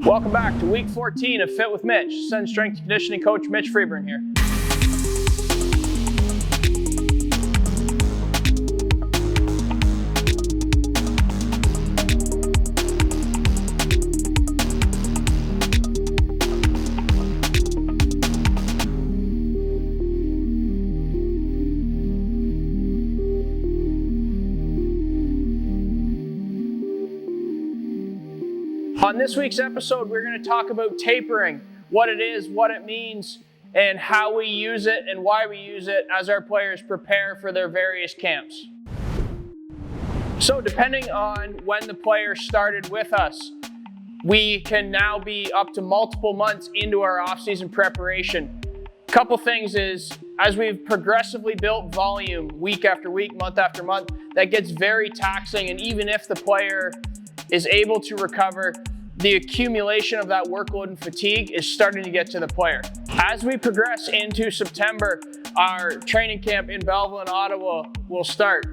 Welcome back to week 14 of Fit with Mitch. Ascend strength and conditioning coach Mitch Freeburn here. On this week's episode, we're going to talk about tapering, what it is, what it means, and how we use it and why we use it as our players prepare for their various camps. So depending on when the player started with us, we can now be up to multiple months into our off-season preparation. A couple things is, as we've progressively built volume week after week, month after month, that gets very taxing, and even if the player is able to recover, the accumulation of that workload and fatigue is starting to get to the player. As we progress into September, our training camp in Belleville and Ottawa will start.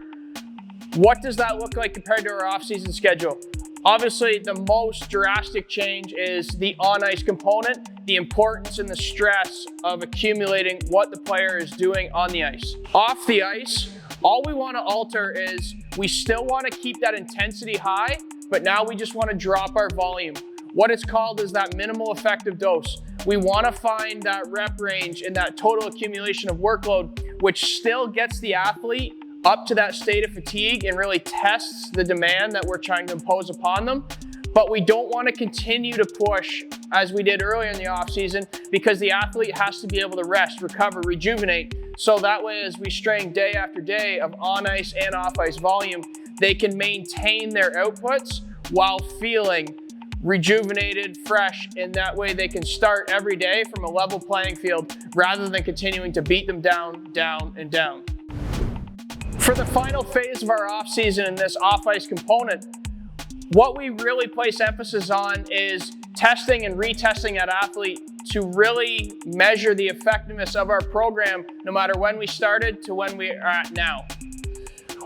What does that look like compared to our off-season schedule? Obviously, the most drastic change is the on-ice component, the importance and the stress of accumulating what the player is doing on the ice. Off the ice, all we want to alter is we still want to keep that intensity high, but now we just want to drop our volume. What it's called is that minimal effective dose. We want to find that rep range and that total accumulation of workload, which still gets the athlete up to that state of fatigue and really tests the demand that we're trying to impose upon them. But we don't want to continue to push as we did earlier in the off season, because the athlete has to be able to rest, recover, rejuvenate. So that way, as we strain day after day of on-ice and off-ice volume, they can maintain their outputs while feeling rejuvenated, fresh, and that way they can start every day from a level playing field rather than continuing to beat them down, down, and down. For the final phase of our off-season and this off-ice component, what we really place emphasis on is testing and retesting that athlete to really measure the effectiveness of our program no matter when we started to when we are at now.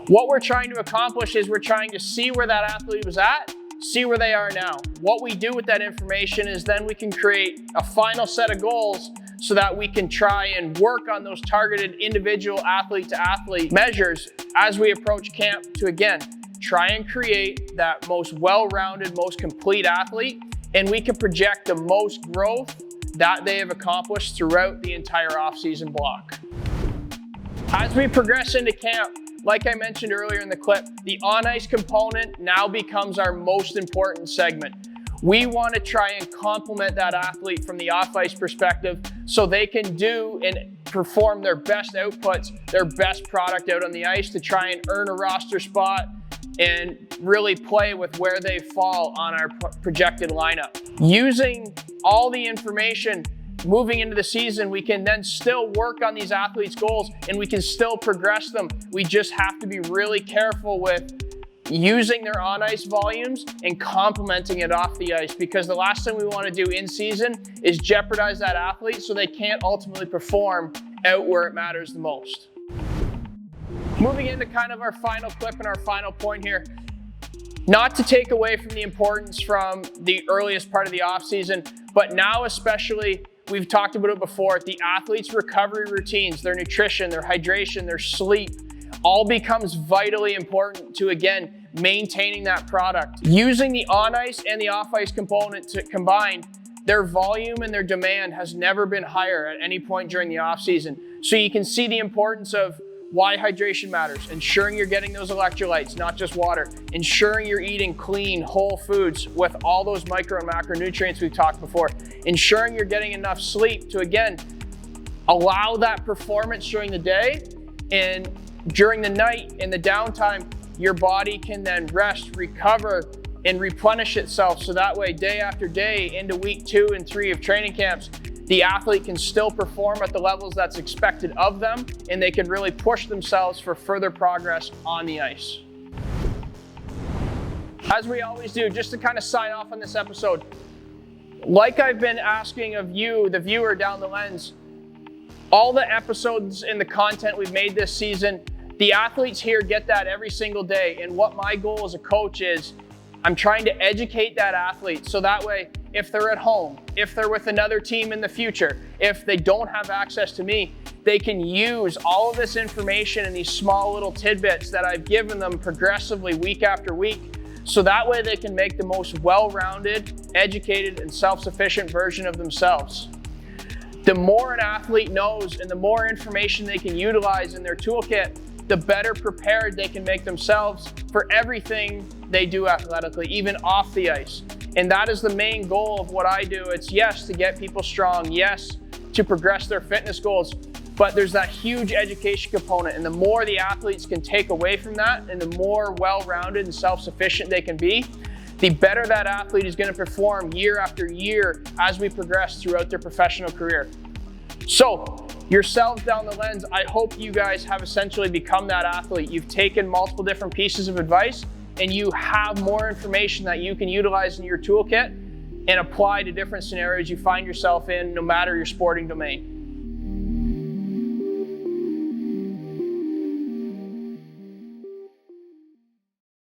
What we're trying to accomplish is we're trying to see where that athlete was at, see where they are now. What we do with that information is then we can create a final set of goals so that we can try and work on those targeted individual athlete-to-athlete measures as we approach camp to, again, try and create that most well-rounded, most complete athlete, and we can project the most growth that they have accomplished throughout the entire off-season block. As we progress into camp, like I mentioned earlier in the clip, the on-ice component now becomes our most important segment. We want to try and complement that athlete from the off-ice perspective so they can do and perform their best outputs, their best product out on the ice to try and earn a roster spot and really play with where they fall on our projected lineup. Using all the information moving into the season, we can then still work on these athletes' goals and we can still progress them. We just have to be really careful with using their on-ice volumes and complementing it off the ice, because the last thing we want to do in season is jeopardize that athlete so they can't ultimately perform out where it matters the most. Moving into kind of our final clip and our final point here, not to take away from the importance from the earliest part of the offseason, but now especially, we've talked about it before, the athletes' recovery routines, their nutrition, their hydration, their sleep, all becomes vitally important to, again, maintaining that product. Using the on-ice and the off-ice component to combine, their volume and their demand has never been higher at any point during the off-season. So you can see the importance of why hydration matters, ensuring you're getting those electrolytes, not just water, ensuring you're eating clean, whole foods with all those micro and macronutrients we've talked before, ensuring you're getting enough sleep to, again, allow that performance during the day, and during the night, in the downtime, your body can then rest, recover, and replenish itself. So that way, day after day, into week 2 and 3 of training camps, the athlete can still perform at the levels that's expected of them, and they can really push themselves for further progress on the ice. As we always do, just to kind of sign off on this episode, like I've been asking of you, the viewer down the lens, all the episodes and the content we've made this season, the athletes here get that every single day. And what my goal as a coach is I'm trying to educate that athlete so that way if they're at home, if they're with another team in the future, if they don't have access to me, they can use all of this information and these small little tidbits that I've given them progressively week after week, so that way they can make the most well-rounded, educated, and self-sufficient version of themselves. The more an athlete knows and the more information they can utilize in their toolkit, the better prepared they can make themselves for everything they do athletically, even off the ice. And that is the main goal of what I do. It's yes, to get people strong, yes, to progress their fitness goals, but there's that huge education component. And the more the athletes can take away from that and the more well-rounded and self-sufficient they can be, the better that athlete is going to perform year after year as we progress throughout their professional career. So, yourselves down the lens, I hope you guys have essentially become that athlete. You've taken multiple different pieces of advice and you have more information that you can utilize in your toolkit and apply to different scenarios you find yourself in, no matter your sporting domain.